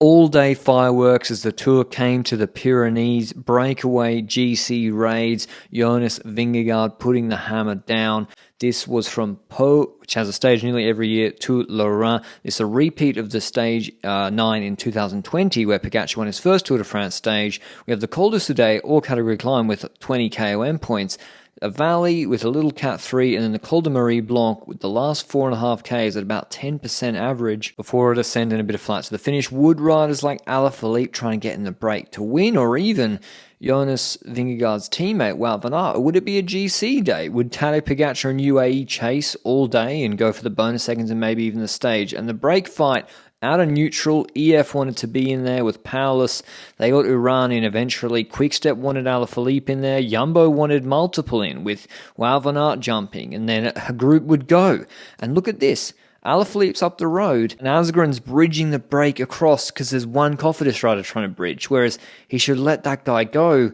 All-day fireworks as the Tour came to the Pyrenees, breakaway GC raids, Jonas Vingegaard putting the hammer down. This was from Pau, which has a stage nearly every year, to Lorraine. This is a repeat of the stage 9 in 2020, where Pogacar won his first Tour de France stage. We have the Col du Sud, all-category climb with 20 KOM points, a valley with a little Cat 3, and then the Col de Blanque with the last 4.5 Ks at about 10% average before a descent and a bit of flat. So the finish would riders like Alaphilippe trying to get in the break to win, or even Jonas Vingegaard's teammate Wout van Aert. Would it be a GC day? Would Tadej Pogacar and UAE chase all day and go for the bonus seconds and maybe even the stage? And the break fight out of neutral, EF wanted to be in there with Powerless. They got Uran in eventually. Quickstep wanted Alaphilippe in there. Jumbo wanted multiple in with Wout van Aert jumping. And then a group would go. And look at this. Alaphilippe's up the road, and Asgren's bridging the break across because there's one Cofidis rider trying to bridge, whereas he should let that guy go.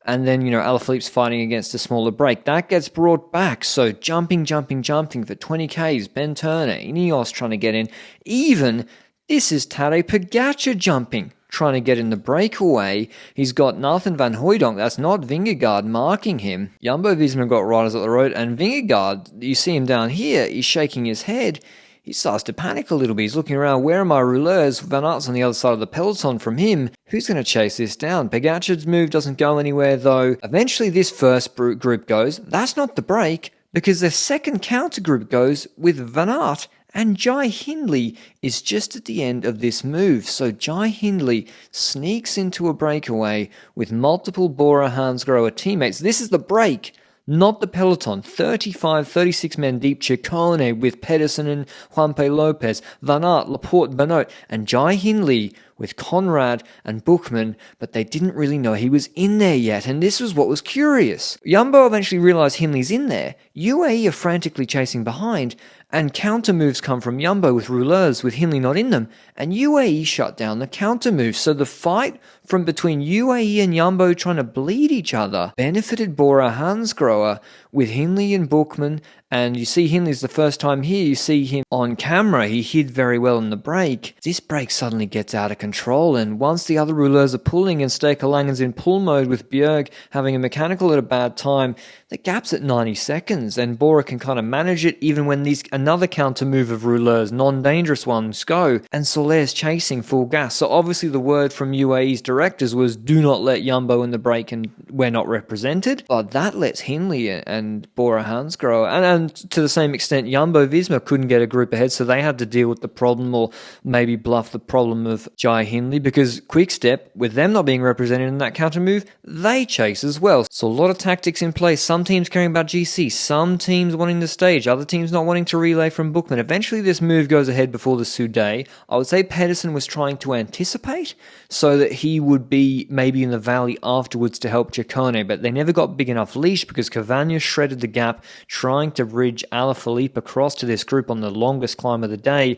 And then, Alaphilippe's fighting against a smaller break. That gets brought back. So jumping for 20 Ks. Ben Turner, Ineos trying to get in. Even this is Tadej Pogacar jumping, trying to get in the breakaway. He's got Nathan van Hooijdonk, that's not Vingegaard, marking him. Jumbo-Visma got riders up the road, and Vingegaard, you see him down here, he's shaking his head. He starts to panic a little bit. He's looking around, where are my rouleurs? Van Aert's on the other side of the peloton from him. Who's going to chase this down? Pogacar's move doesn't go anywhere though. Eventually this first group goes. That's not the break, because the second counter group goes with Van Aert. And Jai Hindley is just at the end of this move. So Jai Hindley sneaks into a breakaway with multiple Bora Hansgrohe teammates. This is the break, not the peloton. 35, 36 men deep. Ciccone with Pedersen and Juanpe Lopez, Van Aert, Laporte, Benoit, and Jai Hindley with Conrad and Bookman, but they didn't really know he was in there yet, and this was what was curious. Jumbo eventually realised Hindley's in there. UAE are frantically chasing behind, and counter moves come from Jumbo with rouleurs with Hindley not in them, and UAE shut down the counter moves. So the fight from between UAE and Jumbo trying to bleed each other benefited Bora Hansgrohe with Hindley and Bookman. And you see Hindley's the first time here, you see him on camera, he hid very well in the break. This break suddenly gets out of control, and once the other rouleurs are pulling and Staker Langen's in pull mode with Bjerg having a mechanical at a bad time, the gap's at 90 seconds, and Bora can kind of manage it even when another counter move of rouleurs, non-dangerous ones, go, and Soler's chasing full gas. So obviously the word from UAE's directors was, do not let Jumbo in the break and we're not represented, but that lets Hindley and Bora Hansgrohe, and to the same extent, Jumbo-Visma couldn't get a group ahead, so they had to deal with the problem, or maybe bluff the problem of Jai Hindley, because Quickstep, with them not being represented in that counter move, they chase as well. So a lot of tactics in place. Some teams caring about GC, some teams wanting the stage, other teams not wanting to relay from Bookman. Eventually this move goes ahead before the Sudé. I would say Pedersen was trying to anticipate so that he would be maybe in the valley afterwards to help Ciccone, but they never got big enough leash because Cavagna shredded the gap trying to bridge Alaphilippe across to this group on the longest climb of the day.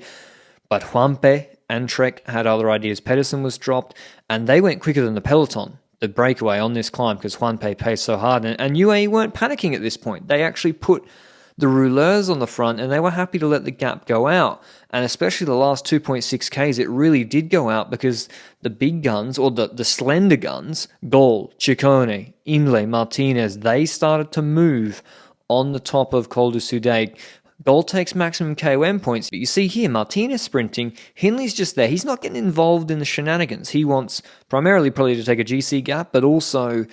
But Juanpe and Trek had other ideas. Pedersen was dropped, and they went quicker than the peloton, the breakaway on this climb, because Juanpe paced so hard. And UAE weren't panicking at this point. They actually put the rouleurs on the front, and they were happy to let the gap go out. And especially the last 2.6 Ks, it really did go out because the big guns, or the slender guns, Gol, Ciccone, Inle, Martinez, they started to move on the top of Col du Sud. Gol takes maximum KOM points, but you see here, Martinez sprinting, Hindley's just there. He's not getting involved in the shenanigans. He wants primarily probably to take a GC gap, but also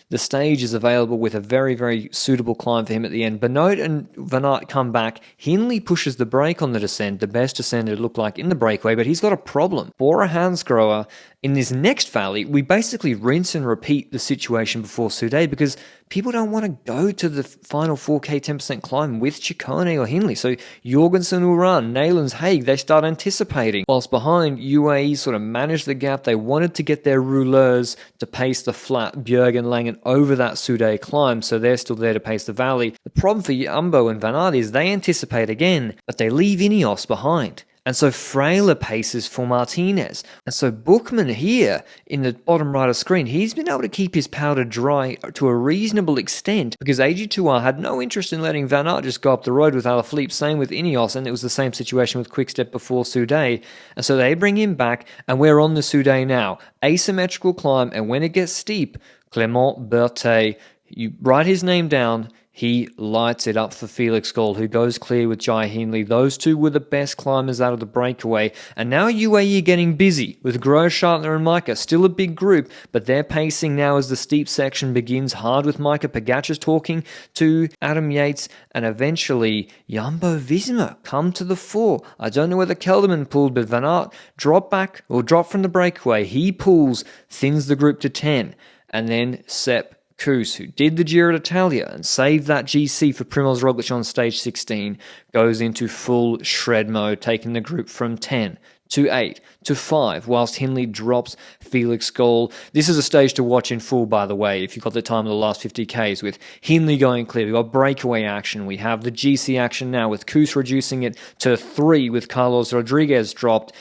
the stage is available with a very, very suitable climb for him at the end. Benoit and Van Aert come back. Hindley pushes the brake on the descent, the best descent it looked like in the breakaway, but he's got a problem. Bora Hansgrohe, in this next valley, we basically rinse and repeat the situation before Sudé because people don't want to go to the final 4K 10% climb with Ciccone or Hindley. So Jorgensen will run, Neylands, Haig, they start anticipating. Whilst behind, UAE sort of managed the gap. They wanted to get their rouleurs to pace the flat Bjerg and Langen over that Sudé climb, so they're still there to pace the valley. The problem for Jumbo and Van Aert is they anticipate again, but they leave Ineos behind. And so frailer paces for Martinez. And so Bookman here in the bottom right of screen, he's been able to keep his powder dry to a reasonable extent because AG2R had no interest in letting Van Aert just go up the road with Alaphilippe. Same with Ineos, and it was the same situation with Quickstep before Soudet. And so they bring him back, and we're on the Soudet now. Asymmetrical climb, and when it gets steep, Clément Berthet, you write his name down, he lights it up for Felix Gall, who goes clear with Jai Hindley. Those two were the best climbers out of the breakaway. And now UAE getting busy with Großschartner and Micah. Still a big group, but they're pacing now as the steep section begins hard with Micah. Pogacar's talking to Adam Yates, and eventually Jumbo Visma come to the fore. I don't know whether Kelderman pulled, but Van Aert dropped from the breakaway. He pulls, thins the group to 10. And then Sepp Kuss, who did the Giro d'Italia and saved that GC for Primoz Roglic on stage 16, goes into full shred mode, taking the group from 10 to 8 to 5, whilst Hindley drops Felix Gall. This is a stage to watch in full, by the way, if you've got the time of the last 50Ks, with Hindley going clear. We've got breakaway action. We have the GC action now, with Kuss reducing it to 3 with Carlos Rodriguez dropped.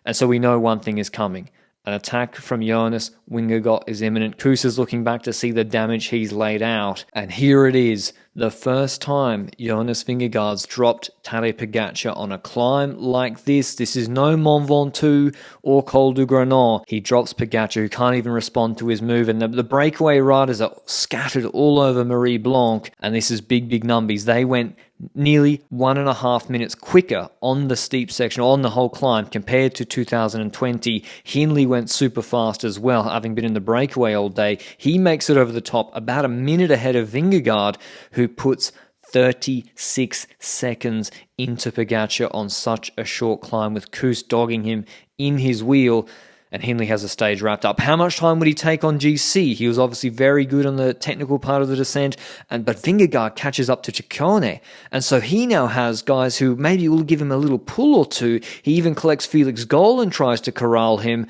And so we know one thing is coming. An attack from Jonas Vingegaard is imminent. Kuss is looking back to see the damage he's laid out. And here it is, the first time Jonas Vingegaard's dropped Tadej Pogacar on a climb like this. This is no Mont Ventoux or Col du Granon. He drops Pogacar, who can't even respond to his move. And the breakaway riders are scattered all over Marie Blanque. And this is big numbies. They went nearly 1.5 minutes quicker on the steep section, on the whole climb, compared to 2020. Hindley went super fast as well, having been in the breakaway all day. He makes it over the top about a minute ahead of Vingegaard, who puts 36 seconds into Pogacar on such a short climb, with Kuss dogging him in his wheel. And Hindley has the stage wrapped up. How much time would he take on GC? He was obviously very good on the technical part of the descent, but Vingegaard catches up to Ciccone. And so he now has guys who maybe will give him a little pull or two. He even collects Felix Gall and tries to corral him.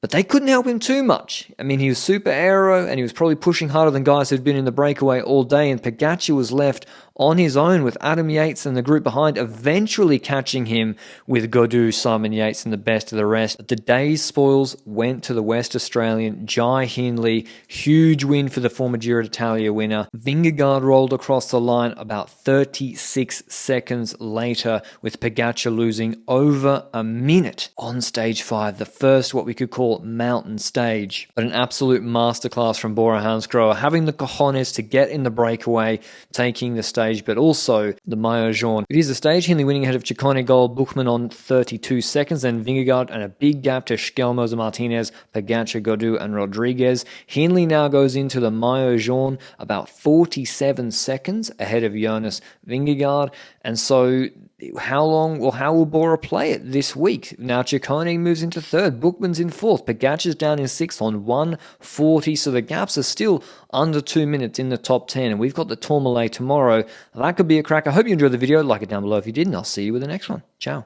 But they couldn't help him too much. I mean, he was super aero, and he was probably pushing harder than guys who'd been in the breakaway all day, and Pogacar was left on his own with Adam Yates and the group behind, eventually catching him with Gaudu, Simon Yates, and the best of the rest. But the day's spoils went to the West Australian, Jai Hindley. Huge win for the former Giro d'Italia winner. Vingegaard rolled across the line about 36 seconds later, with Pogacar losing over a minute on stage 5, the first what we could call mountain stage. But an absolute masterclass from Bora Hansgrohe, having the cojones to get in the breakaway, taking the stage, but also the Maillot Jaune. It is the stage, Hindley winning ahead of Ciccone, Gold, Buchmann on 32 seconds, then Vingegaard and a big gap to Schelmoser, Martinez, Pogacar, Gaudu, and Rodriguez. Hindley now goes into the Maillot Jaune about 47 seconds ahead of Jonas Vingegaard. And so how will Bora play it this week? Now Ciccone moves into 3rd, Buchmann's in 4th, Pogacar's down in 6th on 1:40, so the gaps are still under 2 minutes in the top 10, and we've got the Tourmalet tomorrow. That could be a crack. I hope you enjoyed the video. Like it down below if you did, and I'll see you with the next one. Ciao.